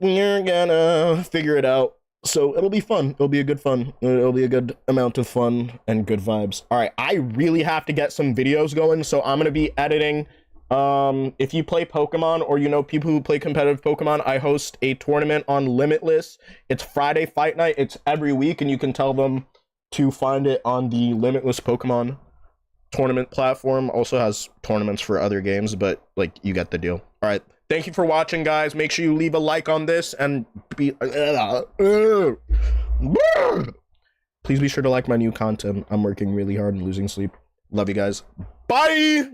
figure it out. So it'll be fun. It'll be a good fun. It'll be a good amount of fun and good vibes. All right, I really have to get some videos going, so I'm gonna be editing. If you play Pokemon, or you know people who play competitive Pokemon, I host a tournament on Limitless. It's Friday Fight Night. It's every week, and you can tell them to find it on the Limitless Pokemon tournament platform. Also has tournaments for other games, but like, you get the deal. All right. Thank you for watching, guys. Make sure you leave a like on this, and please be sure to like my new content. I'm working really hard and losing sleep. Love you guys. Bye.